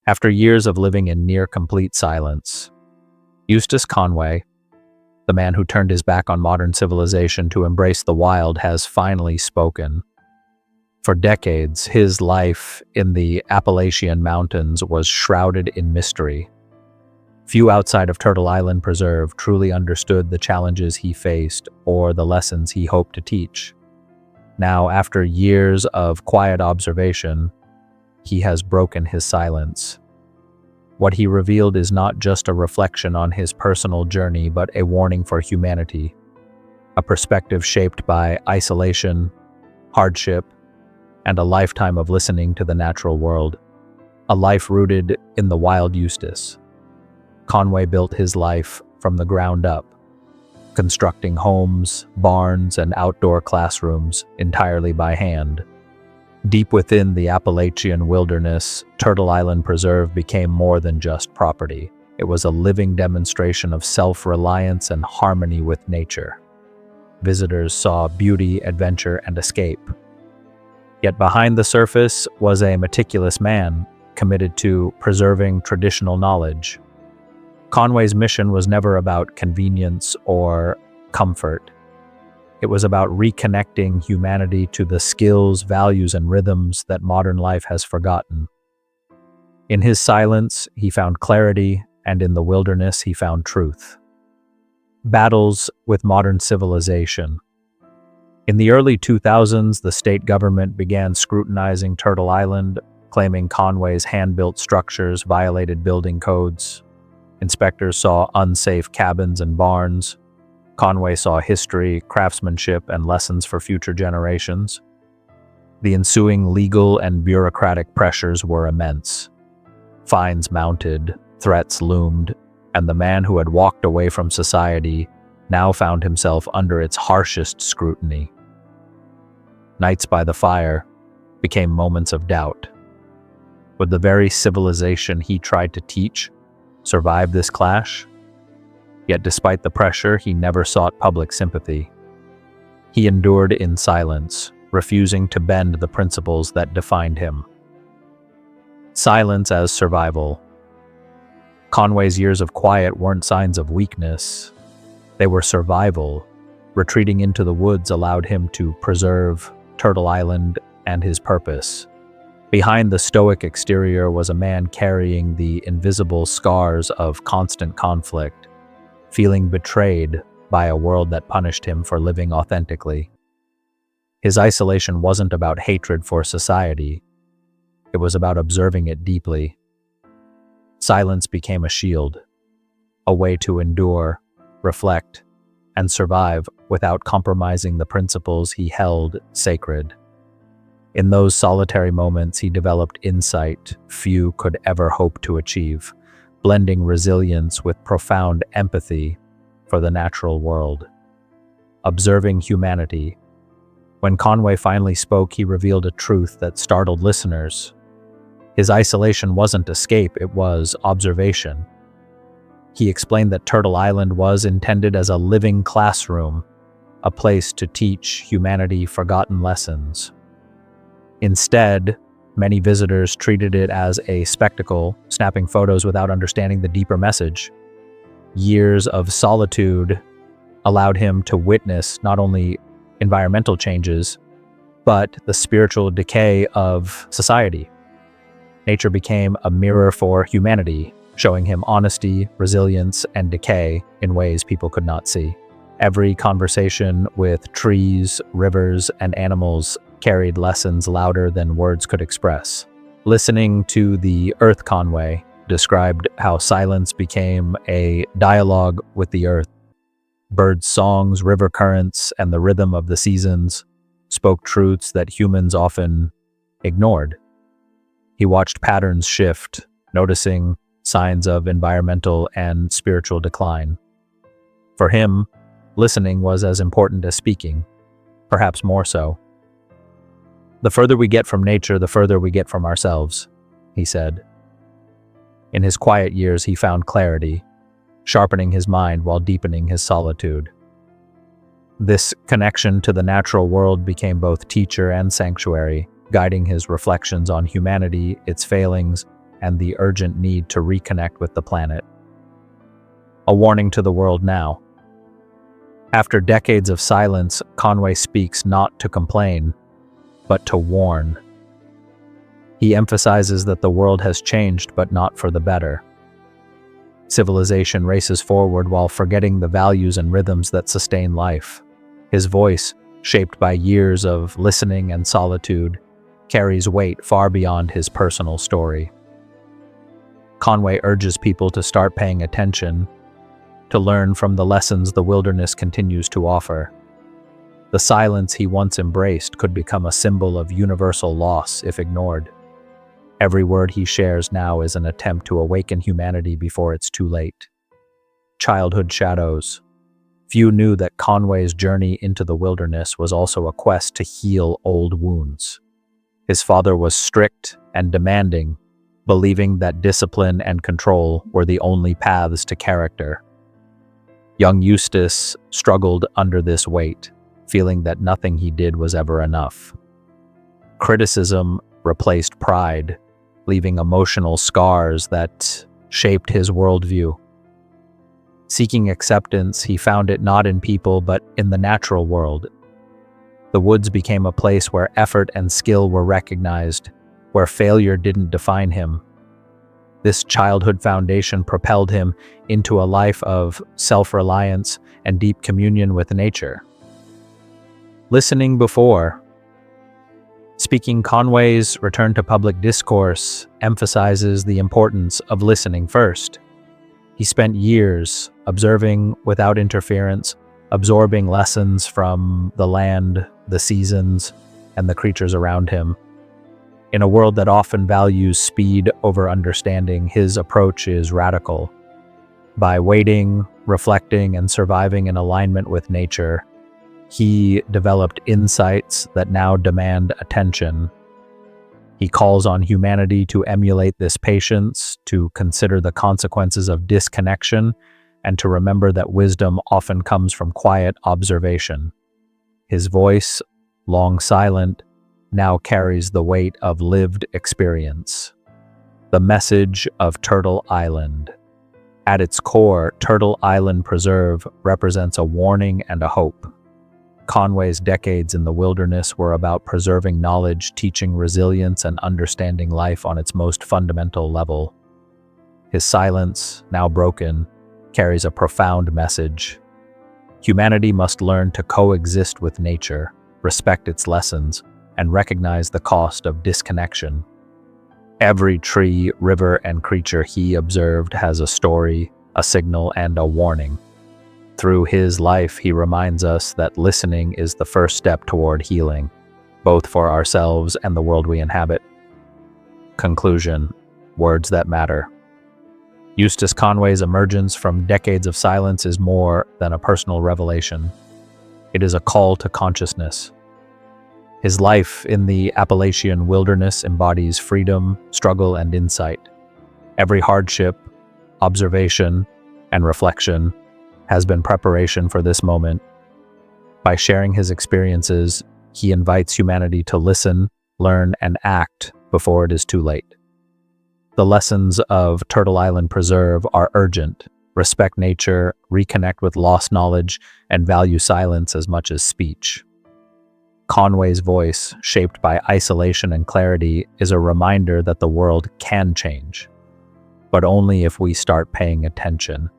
After years of living in near-complete silence, Eustace Conway, the man who turned his back on modern civilization to embrace the wild, has finally spoken. For decades, his life in the Appalachian mountains was shrouded in mystery. Few outside of Turtle Island Preserve truly understood the challenges he faced or the lessons he hoped to teach. Now, after years of quiet observation, he has broken his silence. What he revealed is not just a reflection on his personal journey, but a warning for humanity, a perspective shaped by isolation, hardship, and a lifetime of listening to the natural world, a life rooted in the wild Eustace. Conway built his life from the ground up, constructing homes, barns, and outdoor classrooms entirely by hand. Deep within the Appalachian wilderness, Turtle Island Preserve became more than just property. It was a living demonstration of self-reliance and harmony with nature. Visitors saw beauty, adventure, and escape. Yet behind the surface was a meticulous man committed to preserving traditional knowledge. Conway's mission was never about convenience or comfort. It was about reconnecting humanity to the skills, values, and rhythms that modern life has forgotten. In his silence, he found clarity, and in the wilderness, he found truth. Battles with modern civilization. In the early 2000s, the state government began scrutinizing Turtle Island, claiming Conway's hand-built structures violated building codes. Inspectors saw unsafe cabins and barns. Conway saw history, craftsmanship, and lessons for future generations. The ensuing legal and bureaucratic pressures were immense. Fines mounted, threats loomed, and the man who had walked away from society now found himself under its harshest scrutiny. Nights by the fire became moments of doubt. Would the very civilization he tried to teach survive this clash? Yet despite the pressure, he never sought public sympathy. He endured in silence, refusing to bend the principles that defined him. Silence as survival. Conway's years of quiet weren't signs of weakness. They were survival. Retreating into the woods allowed him to preserve Turtle Island and his purpose. Behind the stoic exterior was a man carrying the invisible scars of constant conflict, feeling betrayed by a world that punished him for living authentically. His isolation wasn't about hatred for society. It was about observing it deeply. Silence became a shield, a way to endure, reflect, and survive without compromising the principles he held sacred. In those solitary moments, he developed insight few could ever hope to achieve, blending resilience with profound empathy for the natural world. Observing humanity. When Conway finally spoke, he revealed a truth that startled listeners. His isolation wasn't escape, it was observation. He explained that Turtle Island was intended as a living classroom, a place to teach humanity forgotten lessons. Instead, many visitors treated it as a spectacle, snapping photos without understanding the deeper message. Years of solitude allowed him to witness not only environmental changes, but the spiritual decay of society. Nature became a mirror for humanity, showing him honesty, resilience, and decay in ways people could not see. Every conversation with trees, rivers, and animals carried lessons louder than words could express. Listening to the Earth, Conway described how silence became a dialogue with the earth. Birds' songs, river currents, and the rhythm of the seasons spoke truths that humans often ignored. He watched patterns shift, noticing signs of environmental and spiritual decline. For him, listening was as important as speaking, perhaps more so. "The further we get from nature, the further we get from ourselves," he said. In his quiet years, he found clarity, sharpening his mind while deepening his solitude. This connection to the natural world became both teacher and sanctuary, guiding his reflections on humanity, its failings, and the urgent need to reconnect with the planet. A warning to the world now. After decades of silence, Conway speaks not to complain, but to warn. He emphasizes that the world has changed, but not for the better. Civilization races forward while forgetting the values and rhythms that sustain life. His voice, shaped by years of listening and solitude, carries weight far beyond his personal story. Conway urges people to start paying attention, to learn from the lessons the wilderness continues to offer. The silence he once embraced could become a symbol of universal loss if ignored. Every word he shares now is an attempt to awaken humanity before it's too late. Childhood shadows. Few knew that Conway's journey into the wilderness was also a quest to heal old wounds. His father was strict and demanding, believing that discipline and control were the only paths to character. Young Eustace struggled under this weight, feeling that nothing he did was ever enough. Criticism replaced pride, leaving emotional scars that shaped his worldview. Seeking acceptance, he found it not in people but in the natural world. The woods became a place where effort and skill were recognized, where failure didn't define him. This childhood foundation propelled him into a life of self-reliance and deep communion with nature. Listening before. Speaking Conway's return to public discourse emphasizes the importance of listening first. He spent years observing without interference, absorbing lessons from the land, the seasons, and the creatures around him. In a world that often values speed over understanding, his approach is radical. By waiting, reflecting, and surviving in alignment with nature, he developed insights that now demand attention. He calls on humanity to emulate this patience, to consider the consequences of disconnection, and to remember that wisdom often comes from quiet observation. His voice, long silent, now carries the weight of lived experience. The message of Turtle Island. At its core, Turtle Island Preserve represents a warning and a hope. Conway's decades in the wilderness were about preserving knowledge, teaching resilience, and understanding life on its most fundamental level. His silence, now broken, carries a profound message. Humanity must learn to coexist with nature, respect its lessons, and recognize the cost of disconnection. Every tree, river, and creature he observed has a story, a signal, and a warning. Through his life, he reminds us that listening is the first step toward healing, both for ourselves and the world we inhabit. Conclusion. Words that matter. Eustace Conway's emergence from decades of silence is more than a personal revelation. It is a call to consciousness. His life in the Appalachian wilderness embodies freedom, struggle, and insight. Every hardship, observation, and reflection has been preparation for this moment. By sharing his experiences, he invites humanity to listen, learn, and act before it is too late. The lessons of Turtle Island Preserve are urgent. Respect nature, reconnect with lost knowledge, and value silence as much as speech. Conway's voice, shaped by isolation and clarity, is a reminder that the world can change, but only if we start paying attention.